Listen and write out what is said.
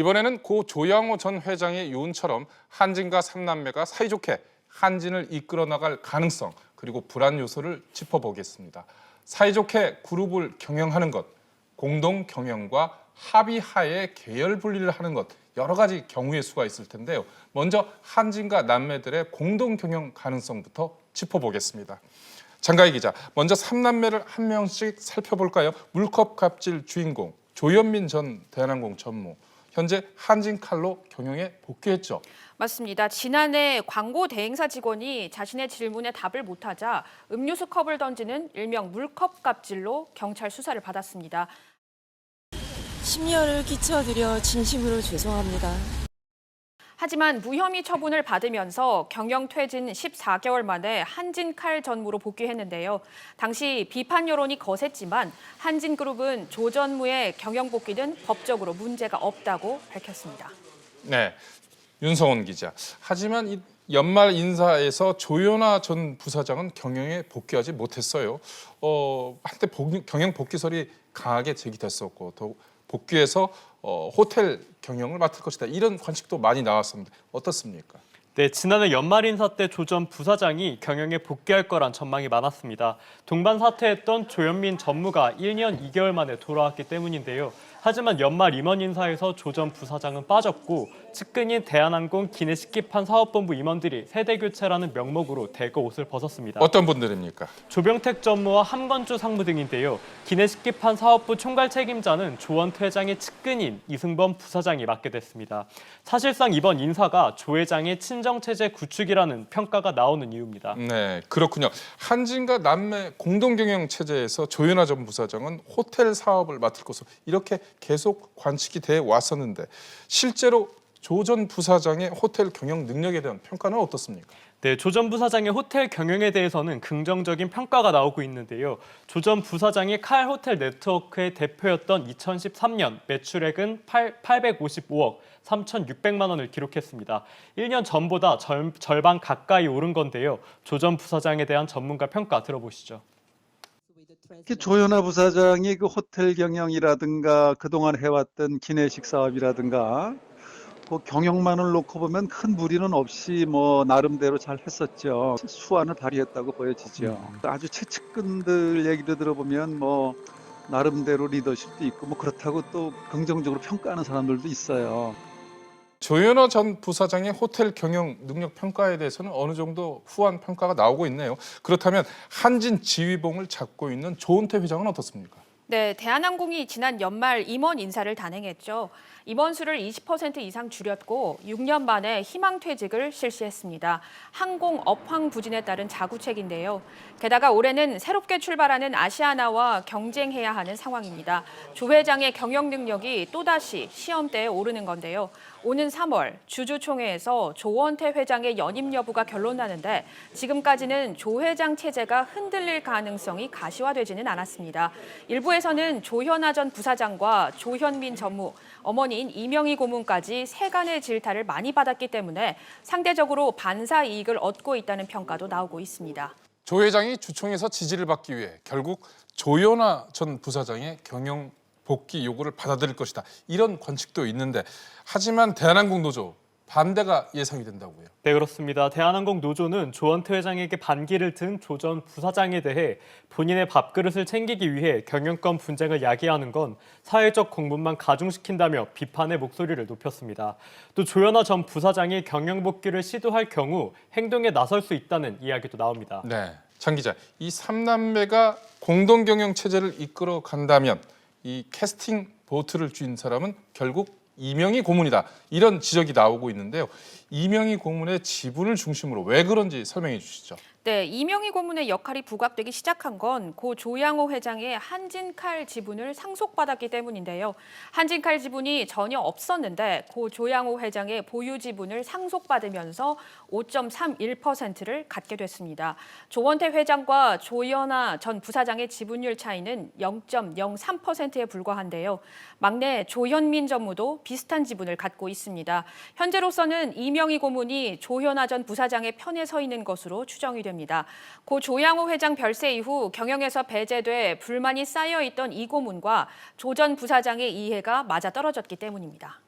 이번에는 고 조양호 전 회장의 요운처럼 한진과 삼남매가 사이좋게 한진을 이끌어 나갈 가능성 그리고 불안 요소를 짚어보겠습니다. 사이좋게 그룹을 경영하는 것, 공동 경영과 합의하에 계열 분리를 하는 것 여러 가지 경우의 수가 있을 텐데요. 먼저 한진과 남매들의 공동 경영 가능성부터 짚어보겠습니다. 장가희 기자, 먼저 삼남매를 한 명씩 살펴볼까요? 물컵 갑질 주인공 조현민 전 대한항공 전무. 현재 한진칼로 경영에 복귀했죠. 맞습니다. 지난해 광고 대행사 직원이 자신의 질문에 답을 못하자 음료수 컵을 던지는 일명 물컵 갑질로 경찰 수사를 받았습니다. 심려를 끼쳐드려 진심으로 죄송합니다. 하지만 무혐의 처분을 받으면서 경영 퇴진 14개월 만에 한진칼 전무로 복귀했는데요. 당시 비판 여론이 거셌지만 한진그룹은 조 전무의 경영 복귀는 법적으로 문제가 없다고 밝혔습니다. 네, 윤성원 기자. 하지만 이 연말 인사에서 조현아 전 부사장은 경영에 복귀하지 못했어요. 한때 경영 복귀설이 강하게 제기됐었고 또 복귀해서 호텔 경영을 맡을 것이다. 이런 관측도 많이 나왔습니다. 어떻습니까? 네, 지난해 연말 인사 때 조 전 부사장이 경영에 복귀할 거란 전망이 많았습니다. 동반 사퇴했던 조현민 전무가 1년 2개월 만에 돌아왔기 때문인데요. 하지만 연말 임원 인사에서 조 전 부사장은 빠졌고 측근인 대한항공 기내식기판 사업본부 임원들이 세대 교체라는 명목으로 대거 옷을 벗었습니다. 어떤 분들입니까? 조병택 전무와 함건주 상무 등인데요. 기내식기판 사업부 총괄 책임자는 조원태 회장의 측근인 이승범 부사장이 맡게 됐습니다. 사실상 이번 인사가 조 회장의 친정체제 구축이라는 평가가 나오는 이유입니다. 네, 그렇군요. 한진과 남매 공동경영 체제에서 조현아 전 부사장은 호텔 사업을 맡을 것으로 이렇게 계속 관측이 돼 왔었는데 실제로 조 전 부사장의 호텔 경영 능력에 대한 평가는 어떻습니까? 네, 조 전 부사장의 호텔 경영에 대해서는 긍정적인 평가가 나오고 있는데요. 조 전 부사장이 칼 호텔 네트워크의 대표였던 2013년 매출액은 855억 3,600만 원을 기록했습니다. 1년 전보다 절반 가까이 오른 건데요. 조 전 부사장에 대한 전문가 평가 들어보시죠. 조현아 부사장이 그 호텔 경영이라든가 그동안 해왔던 기내식 사업이라든가 그 경영만을 놓고 보면 큰 무리는 없이 뭐 나름대로 잘 했었죠. 수완을 발휘했다고 보여지죠. 아주 최측근들 얘기를 들어보면 뭐 나름대로 리더십도 있고 뭐 그렇다고 또 긍정적으로 평가하는 사람들도 있어요. 조현아 전 부사장의 호텔 경영 능력 평가에 대해서는 어느 정도 후한 평가가 나오고 있네요. 그렇다면 한진 지휘봉을 잡고 있는 조은태 회장은 어떻습니까? 네, 대한항공이 지난 연말 임원 인사를 단행했죠. 임원수를 20% 이상 줄였고 6년 만에 희망퇴직을 실시했습니다. 항공 업황 부진에 따른 자구책인데요. 게다가 올해는 새롭게 출발하는 아시아나와 경쟁해야 하는 상황입니다. 조 회장의 경영 능력이 또다시 시험대에 오르는 건데요. 오는 3월 주주총회에서 조원태 회장의 연임 여부가 결론나는데 지금까지는 조 회장 체제가 흔들릴 가능성이 가시화되지는 않았습니다. 일부에서는 조현아 전 부사장과 조현민 전무, 어머니인 이명희 고문까지 세간의 질타를 많이 받았기 때문에 상대적으로 반사 이익을 얻고 있다는 평가도 나오고 있습니다. 조 회장이 주총에서 지지를 받기 위해 결국 조현아 전 부사장의 경영 복귀 요구를 받아들일 것이다. 이런 관측도 있는데 하지만 대한항공 노조 반대가 예상이 된다고요. 네, 그렇습니다. 대한항공 노조는 조원태 회장에게 반기를 든 조 전 부사장에 대해 본인의 밥그릇을 챙기기 위해 경영권 분쟁을 야기하는 건 사회적 공분만 가중시킨다며 비판의 목소리를 높였습니다. 또 조현아 전 부사장이 경영 복귀를 시도할 경우 행동에 나설 수 있다는 이야기도 나옵니다. 네, 장 기자, 이 삼남매가 공동 경영 체제를 이끌어 간다면 이 캐스팅 보트를 쥔 사람은 결국 이명희 고문이다. 이런 지적이 나오고 있는데요. 이명희 고문의 지분을 중심으로 왜 그런지 설명해 주시죠. 네, 이명희 고문의 역할이 부각되기 시작한 건 고 조양호 회장의 한진칼 지분을 상속받았기 때문인데요. 한진칼 지분이 전혀 없었는데 고 조양호 회장의 보유 지분을 상속받으면서 5.31%를 갖게 됐습니다. 조원태 회장과 조현아 전 부사장의 지분율 차이는 0.03%에 불과한데요. 막내 조현민 전무도 비슷한 지분을 갖고 있습니다. 현재로서는 이명희 고문이 조현아 전 부사장의 편에 서 있는 것으로 추정이 됩니다. 고 조양호 회장 별세 이후 경영에서 배제돼 불만이 쌓여있던 이 고문과 조 전 부사장의 이해가 맞아떨어졌기 때문입니다.